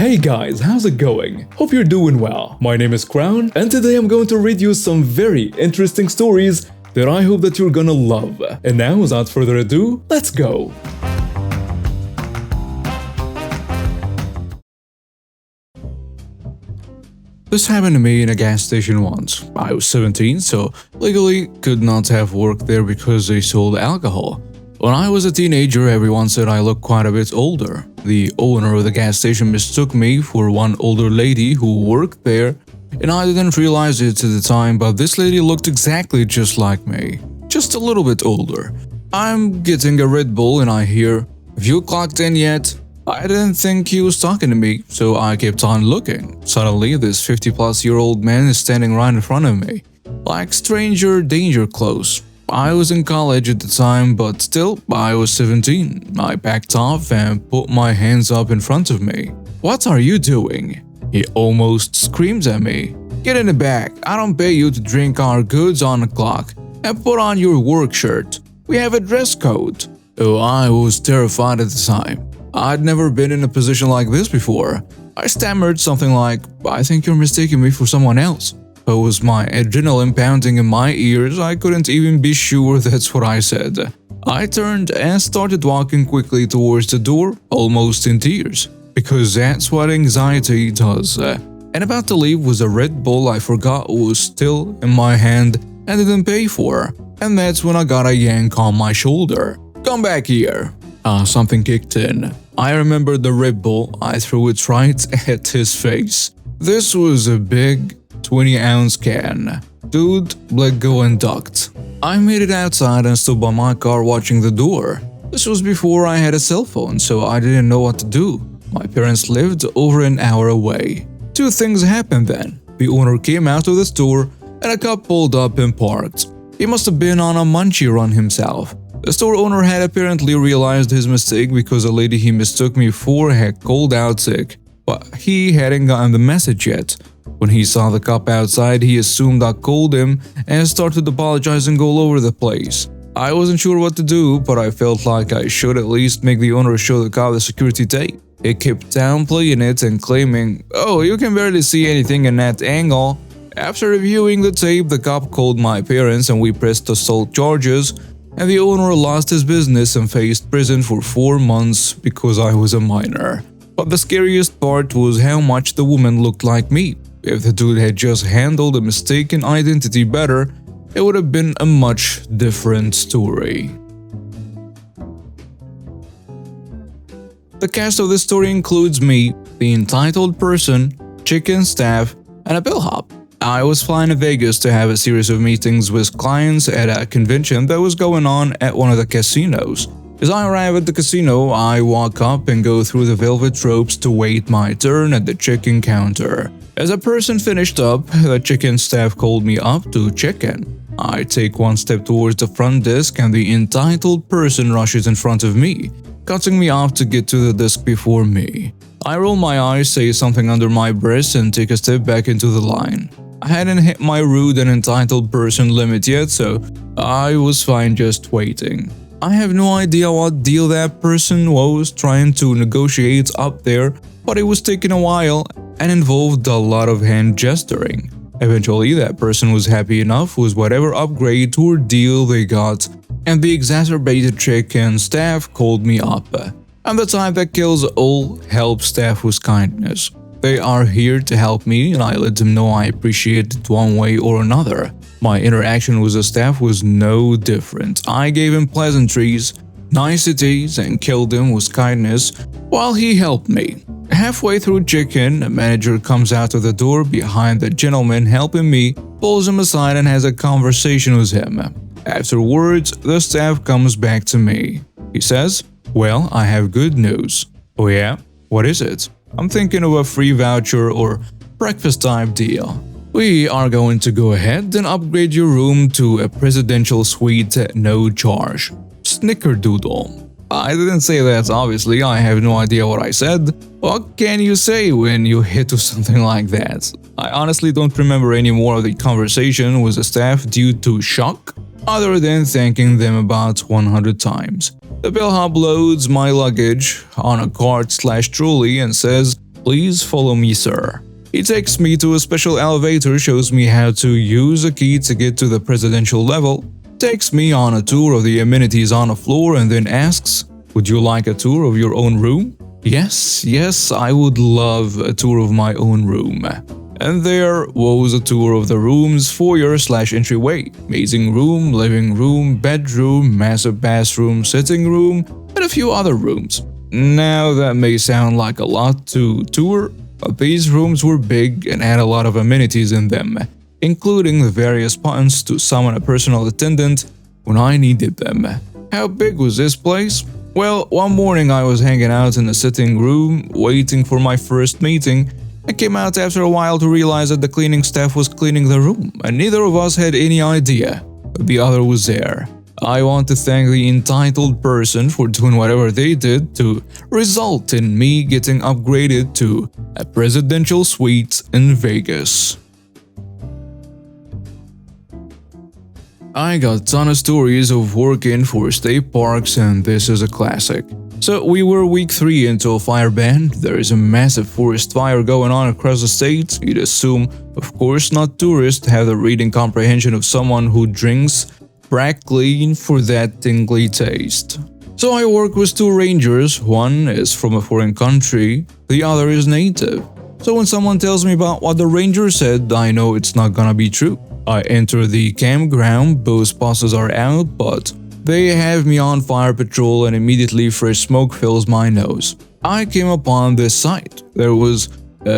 Hey guys, how's it going? Hope you're doing well. My name is Crown, and today I'm going to read you some very interesting stories that I hope that you're gonna love. And now, without further ado, let's go! This happened to me in a gas station once. I was 17, so legally could not have worked there because they sold alcohol. When I was a teenager, everyone said I looked quite a bit older. The owner of the gas station mistook me for one older lady who worked there, and I didn't realize it at the time, but this lady looked exactly just like me, just a little bit older. I'm getting a Red Bull and I hear, "Have you clocked in yet?" I didn't think he was talking to me, so I kept on looking. Suddenly, this 50-plus-year-old man is standing right in front of me, like stranger danger close. I was in college at the time, but still, I was 17. I backed off and put my hands up in front of me. "What are you doing?" He almost screamed at me. "Get in the back. I don't pay you to drink our goods on the clock. And put on your work shirt. We have a dress code." Oh, I was terrified at the time. I'd never been in a position like this before. I stammered something like, "I think you're mistaking me for someone else." It was my adrenaline pounding in my ears. I couldn't even be sure that's what I said. I turned and started walking quickly towards the door, almost in tears, because that's what anxiety does. And about to leave was a Red Bull I forgot was still in my hand and didn't pay for. And that's when I got a yank on my shoulder. "Come back here." Something kicked in. I remembered the Red Bull. I threw it right at his face. This was a big 20-ounce can. Dude let go and ducked. I made it outside and stood by my car watching the door. This was before I had a cell phone, so I didn't know what to do. My parents lived over an hour away. Two things happened then. The owner came out of the store and a cop pulled up and parked. He must have been on a munchie run himself. The store owner had apparently realized his mistake because a lady he mistook me for had called out sick, but he hadn't gotten the message yet. When he saw the cop outside, he assumed I called him and started apologizing all over the place. I wasn't sure what to do, but I felt like I should at least make the owner show the cop the security tape. He kept downplaying it and claiming, "Oh, you can barely see anything in that angle." After reviewing the tape, the cop called my parents and we pressed assault charges, and the owner lost his business and faced prison for 4 months because I was a minor. But the scariest part was how much the woman looked like me. If the dude had just handled a mistaken identity better, it would have been a much different story. The cast of this story includes me, the entitled person, chicken staff, and a bellhop. I was flying to Vegas to have a series of meetings with clients at a convention that was going on at one of the casinos. As I arrive at the casino, I walk up and go through the velvet ropes to wait my turn at the check-in counter. As a person finished up, the chicken staff called me up to check in. I take one step towards the front desk and the entitled person rushes in front of me, cutting me off to get to the desk before me. I roll my eyes, say something under my breath, and take a step back into the line. I hadn't hit my rude and entitled person limit yet, so I was fine just waiting. I have no idea what deal that person was trying to negotiate up there, but it was taking a while and involved a lot of hand gesturing. Eventually, that person was happy enough with whatever upgrade or deal they got, and the exacerbated chicken staff called me up. I'm the type that kills all help staff with kindness. They are here to help me, and I let them know I appreciate it one way or another. My interaction with the staff was no different. I gave him pleasantries, niceties, and killed him with kindness while he helped me. Halfway through chicken, a manager comes out of the door behind the gentleman helping me, pulls him aside and has a conversation with him. Afterwards, the staff comes back to me. He says, "Well, I have good news." "Oh yeah? What is it?" "I'm thinking of a free voucher or breakfast type deal. We are going to go ahead and upgrade your room to a presidential suite at no charge. Snickerdoodle." I didn't say that, obviously. I have no idea what I said. What can you say when you hit to something like that? I honestly don't remember any more of the conversation with the staff due to shock, other than thanking them about 100 times. The bellhop loads my luggage on a cart/trolley and says, Please follow me, sir. He takes me to a special elevator, shows me how to use a key to get to the presidential level, takes me on a tour of the amenities on the floor, and then asks, "Would you like a tour of your own room?" Yes, I would love a tour of my own room. And there was a tour of the room's foyer/entryway. Amazing room, living room, bedroom, massive bathroom, sitting room, and a few other rooms. Now that may sound like a lot to tour, but these rooms were big and had a lot of amenities in them, including the various buttons to summon a personal attendant when I needed them. How big was this place? Well, one morning I was hanging out in the sitting room, waiting for my first meeting. I came out after a while to realize that the cleaning staff was cleaning the room, and neither of us had any idea, but the other was there. I want to thank the entitled person for doing whatever they did to result in me getting upgraded to a presidential suite in Vegas. I got a ton of stories of working for state parks, and this is a classic. So we were week 3 into a fire ban. There is a massive forest fire going on across the state. You'd assume, of course, not tourists have the reading comprehension of someone who drinks Brack Clean for that tingly taste. So I work with 2 rangers. One is from a foreign country, the other is native. So when someone tells me about what the ranger said, I know it's not gonna be true. I enter the campground, both bosses are out, but they have me on fire patrol and immediately fresh smoke fills my nose. I came upon this site. There was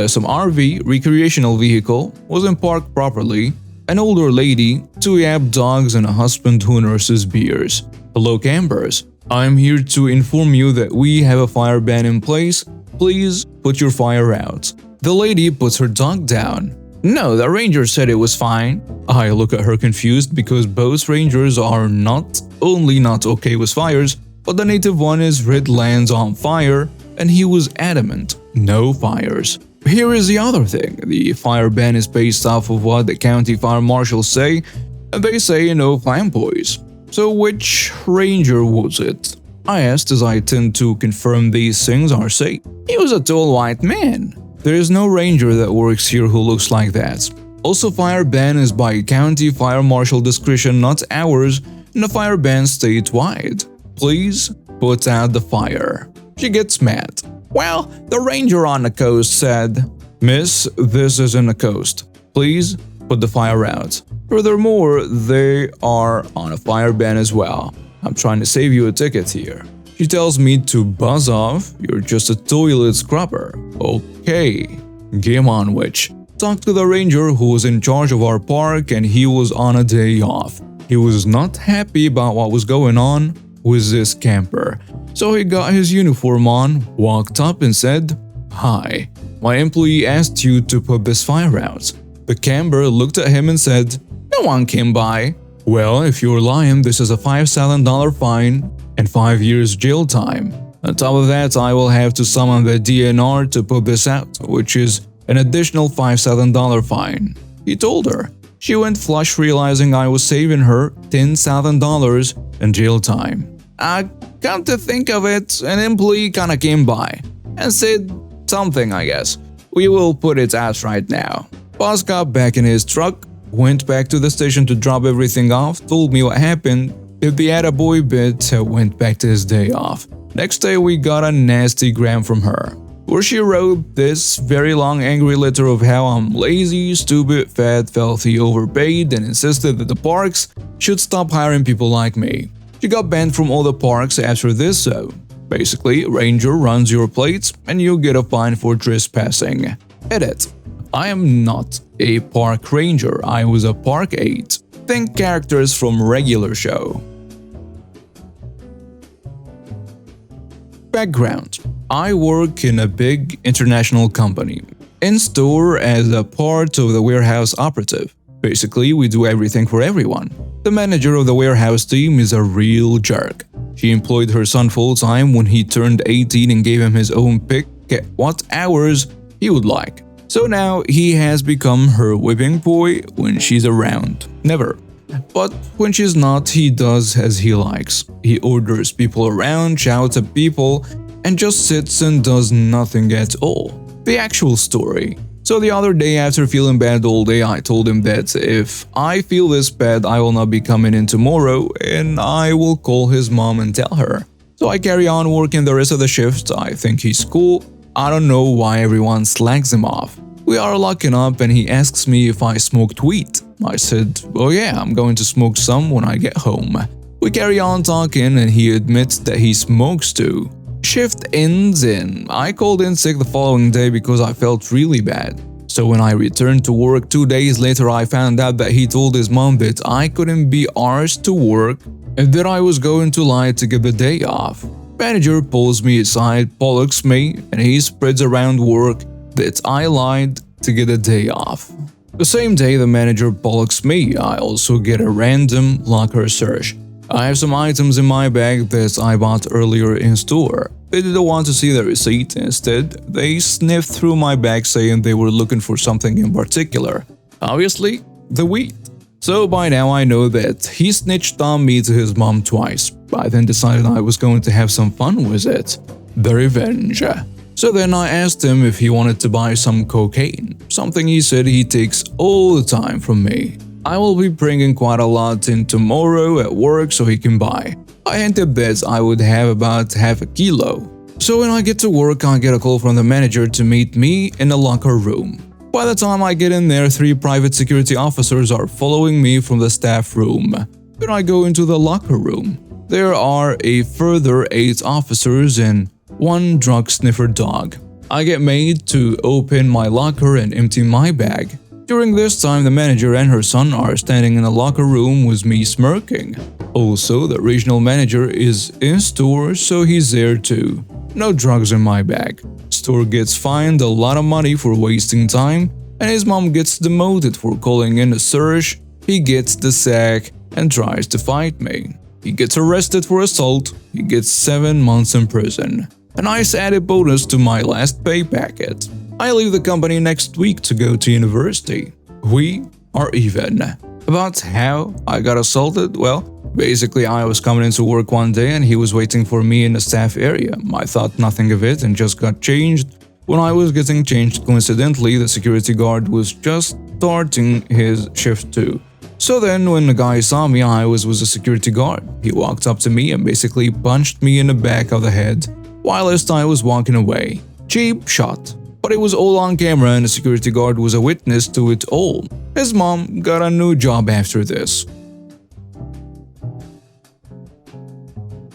some RV, recreational vehicle, wasn't parked properly, an older lady, 2 yap dogs, and a husband who nurses beers. Hello campers, I'm here to inform you that we have a fire ban in place. Please put your fire out. The lady puts her dog down. No, the ranger said it was fine. I look at her confused because both rangers are not only not okay with fires, but the native one is red lands on fire, and he was adamant, no fires. Here is the other thing, the fire ban is based off of what the county fire marshals say, and they say no flamboys. So which ranger was it? I asked as I tend to confirm these things are safe. He was a tall white man. There is no ranger that works here who looks like that. Also, fire ban is by county fire marshal discretion, not ours, and the fire ban statewide. Please put out the fire. She gets mad. Well, the ranger on the coast said, "Miss, this isn't the coast. Please put the fire out." Furthermore, they are on a fire ban as well. I'm trying to save you a ticket here. She tells me to buzz off, you're just a toilet scrubber. Okay, game on witch. Talk to the ranger who was in charge of our park and he was on a day off. He was not happy about what was going on with this camper. So he got his uniform on, walked up and said, "Hi, my employee asked you to put this fire out." The camper looked at him and said, "No one came by." Well, if you're lying, this is a $5,000 fine and 5 years jail time. On top of that, I will have to summon the DNR to put this out, which is an additional $5,000 fine. He told her. She went flush, realizing I was saving her $10,000 in jail time. Come to think of it, an employee kinda came by and said something, I guess. We will put it out right now. Boss got back in his truck, went back to the station to drop everything off, told me what happened, did the attaboy bit, went back to his day off. Next day we got a nasty gram from her, where she wrote this very long angry letter of how I'm lazy, stupid, fat, filthy, overpaid, and insisted that the parks should stop hiring people like me. She got banned from all the parks after this, so basically, ranger runs your plates and you get a fine for trespassing. Edit. I am not a park ranger, I was a park aide. Think characters from regular show. Background. I work in a big international company, in store as a part of the warehouse operative. Basically, we do everything for everyone. The manager of the warehouse team is a real jerk. She employed her son full-time when he turned 18 and gave him his own pick at what hours he would like. So now he has become her whipping boy when she's around. Never. But when she's not, he does as he likes. He orders people around, shouts at people, and just sits and does nothing at all. The actual story. So the other day, after feeling bad all day, I told him that if I feel this bad, I will not be coming in tomorrow, and I will call his mom and tell her. So I carry on working the rest of the shift. I think he's cool. I don't know why everyone slags him off. We are locking up and he asks me if I smoked weed. I said, oh yeah, I'm going to smoke some when I get home. We carry on talking and he admits that he smokes too. Shift ends and I called in sick the following day because I felt really bad. So when I returned to work 2 days later, I found out that he told his mom that I couldn't be arsed to work and that I was going to lie to get the day off. Manager pulls me aside, pollocks me, and he spreads around work that I lied to get a day off. The same day the manager pollocks me, I also get a random locker search. I have some items in my bag that I bought earlier in store. They didn't want to see the receipt. Instead, they sniffed through my bag saying they were looking for something in particular. Obviously, the weed. So by now I know that he snitched on me to his mom twice. I then decided I was going to have some fun with it. The revenge. So then I asked him if he wanted to buy some cocaine, something he said he takes all the time from me. I will be bringing quite a lot in tomorrow at work so he can buy. I hinted that I would have about half a kilo. So when I get to work, I get a call from the manager to meet me in the locker room. By the time I get in there, 3 private security officers are following me from the staff room. When I go into the locker room, there are a further 8 officers and 1 drug sniffer dog. I get made to open my locker and empty my bag. During this time, the manager and her son are standing in the locker room with me smirking. Also, the regional manager is in store, so he's there too. No drugs in my bag. Store gets fined a lot of money for wasting time, and his mom gets demoted for calling in a search. He gets the sack and tries to fight me. He gets arrested for assault. He gets 7 months in prison. A nice added bonus to my last pay packet. I leave the company next week to go to university. We are even. About how I got assaulted? Well, basically I was coming into work one day and he was waiting for me in the staff area. I thought nothing of it and just got changed. When I was getting changed, coincidentally, the security guard was just starting his shift too. So then when the guy saw me, I was with the security guard. He walked up to me and basically punched me in the back of the head whilst I was walking away. Cheap shot. But it was all on camera and the security guard was a witness to it all. His mom got a new job after this.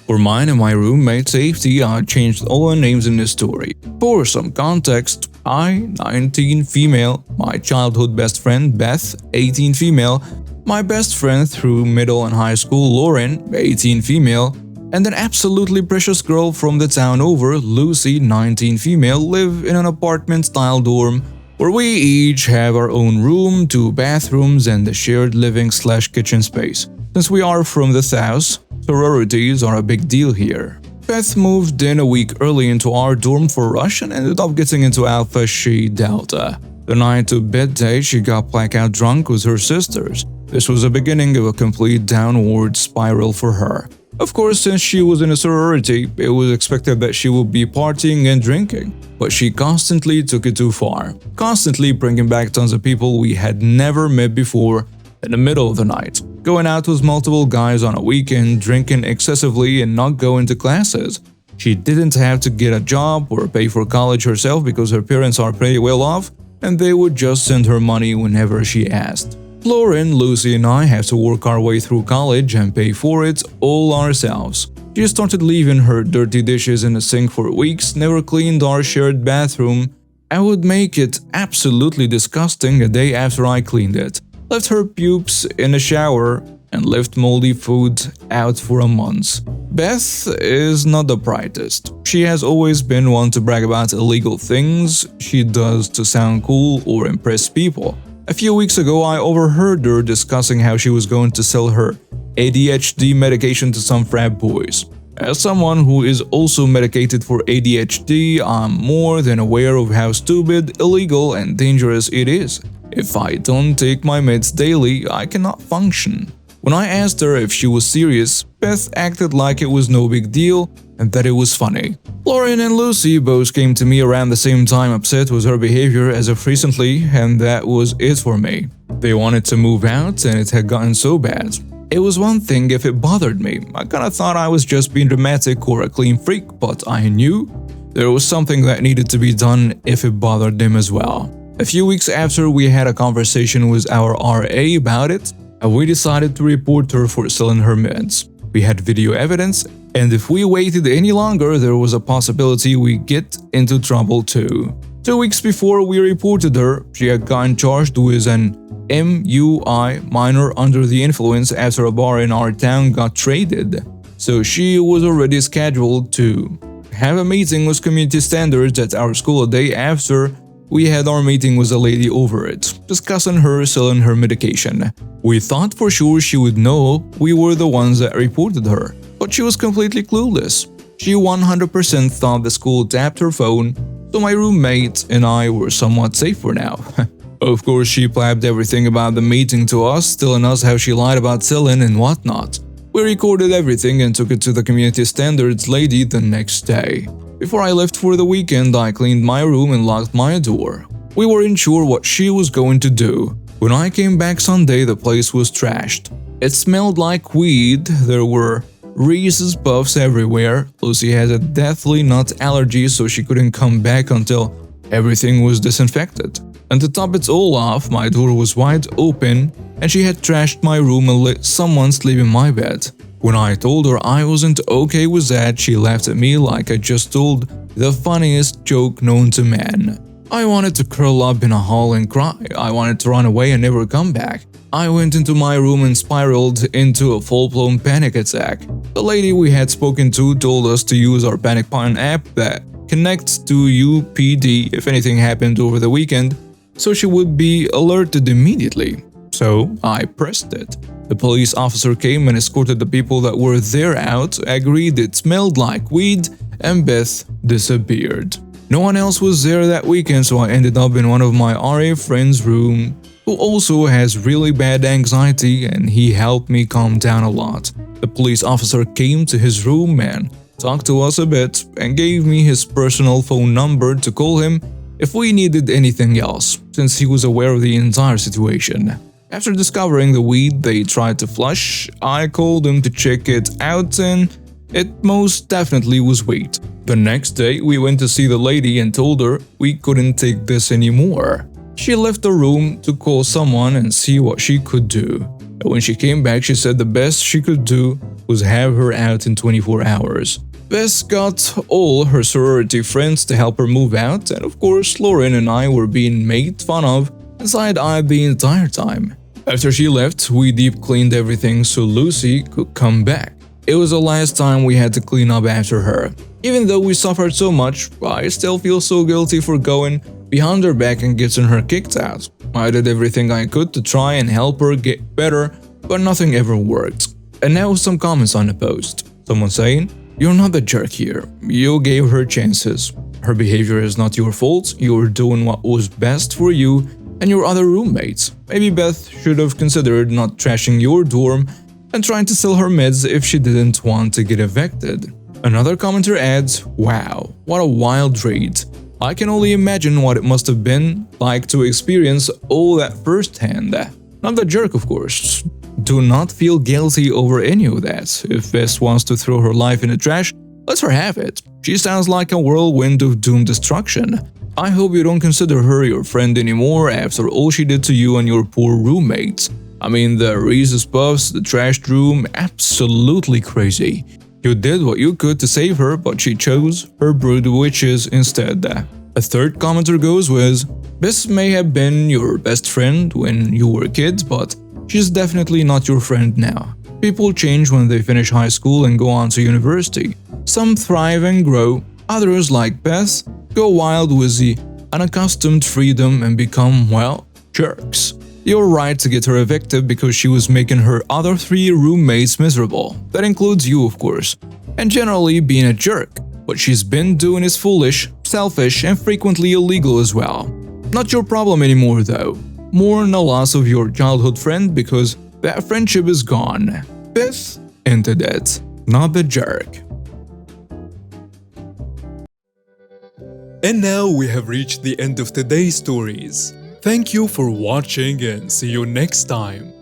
For mine and my roommate's safety, I changed all the names in this story. For some context, I, 19 female, my childhood best friend Beth, 18 female, my best friend through middle and high school Lauren, 18 female, and an absolutely precious girl from the town over, Lucy, 19 female, live in an apartment-style dorm where we each have our own room, 2 bathrooms, and a shared living/kitchen space. Since we are from the South, sororities are a big deal here. Beth moved in a week early into our dorm for rush and ended up getting into Alpha Chi Delta. The night of bed day, she got blackout drunk with her sisters. This was the beginning of a complete downward spiral for her. Of course, since she was in a sorority, it was expected that she would be partying and drinking, but she constantly took it too far, constantly bringing back tons of people we had never met before in the middle of the night, going out with multiple guys on a weekend, drinking excessively and not going to classes. She didn't have to get a job or pay for college herself because her parents are pretty well off, and they would just send her money whenever she asked. Lauren, Lucy, and I have to work our way through college and pay for it all ourselves. She started leaving her dirty dishes in the sink for weeks, never cleaned our shared bathroom. I would make it absolutely disgusting a day after I cleaned it, left her pubes in the shower, and left moldy food out for a month. Beth is not the brightest. She has always been one to brag about illegal things she does to sound cool or impress people. A few weeks ago, I overheard her discussing how she was going to sell her ADHD medication to some frat boys. As someone who is also medicated for ADHD, I'm more than aware of how stupid, illegal, and dangerous it is. If I don't take my meds daily, I cannot function. When I asked her if she was serious, Beth acted like it was no big deal and that it was funny. Lauren and Lucy both came to me around the same time upset with her behavior as of recently, and that was it for me. They wanted to move out and it had gotten so bad. It was one thing if it bothered me. I kinda thought I was just being dramatic or a clean freak, but I knew there was something that needed to be done if it bothered them as well. A few weeks after, we had a conversation with our RA about it, and we decided to report her for selling her meds. We had video evidence, and if we waited any longer, there was a possibility we'd get into trouble too. 2 weeks before we reported her, she had gotten charged with an MUI, minor under the influence, after a bar in our town got raided. So she was already scheduled to have a meeting with community standards at our school a day after we had our meeting with a lady over it, discussing her selling her medication. We thought for sure she would know we were the ones that reported her, but she was completely clueless. She 100% thought the school tapped her phone, so my roommate and I were somewhat safe for now. Of course, she blabbed everything about the meeting to us, telling us how she lied about selling and whatnot. We recorded everything and took it to the community standards lady the next day. Before I left for the weekend, I cleaned my room and locked my door. We weren't sure what she was going to do. When I came back Sunday, the place was trashed. It smelled like weed, there were Reese's Puffs everywhere. Lucy had a deathly nut allergy, so she couldn't come back until everything was disinfected. And to top it all off, my door was wide open and she had trashed my room and let someone sleep in my bed. When I told her I wasn't okay with that, she laughed at me like I just told the funniest joke known to man. I wanted to curl up in a hall and cry. I wanted to run away and never come back. I went into my room and spiraled into a full-blown panic attack. The lady we had spoken to told us to use our Panic Pine app that connects to UPD if anything happened over the weekend, so she would be alerted immediately. So I pressed it. The police officer came and escorted the people that were there out, agreed it smelled like weed, and Beth disappeared. No one else was there that weekend, so I ended up in one of my RA friend's room, who also has really bad anxiety, and he helped me calm down a lot. The police officer came to his room and talked to us a bit, and gave me his personal phone number to call him if we needed anything else, since he was aware of the entire situation. After discovering the weed they tried to flush, I called him to check it out, and it most definitely was weed. The next day, we went to see the lady and told her we couldn't take this anymore. She left the room to call someone and see what she could do. And when she came back, she said the best she could do was have her out in 24 hours. Beth got all her sorority friends to help her move out, and of course Lauren and I were being made fun of and side-eyed the entire time. After she left, we deep cleaned everything so Lucy could come back. It was the last time we had to clean up after her. Even though we suffered so much, I still feel so guilty for going behind her back and getting her kicked out. I did everything I could to try and help her get better, but nothing ever worked. And now some comments on the post. Someone saying, "You're not the jerk here. You gave her chances. Her behavior is not your fault. You were doing what was best for you and your other roommates. Maybe Beth should have considered not trashing your dorm and trying to sell her meds if she didn't want to get evicted." Another commenter adds, "Wow, what a wild raid. I can only imagine what it must have been like to experience all that firsthand. Not the jerk, of course. Do not feel guilty over any of that. If Beth wants to throw her life in the trash, let her have it. She sounds like a whirlwind of doom destruction. I hope you don't consider her your friend anymore after all she did to you and your poor roommates. I mean, the Reese's Puffs, the trashed room, absolutely crazy. You did what you could to save her, but she chose her brood witches instead." A third commenter goes with, "This may have been your best friend when you were kids, but she's definitely not your friend now. People change when they finish high school and go on to university. Some thrive and grow, others, like Beth, go wild with the unaccustomed freedom and become, well, jerks. You're right to get her evicted because she was making her other 3 roommates miserable. That includes you, of course, and generally being a jerk. What she's been doing is foolish, selfish, and frequently illegal as well. Not your problem anymore, though. Mourn the loss of your childhood friend because that friendship is gone. Beth ended it, not the jerk." And now we have reached the end of today's stories. Thank you for watching and see you next time.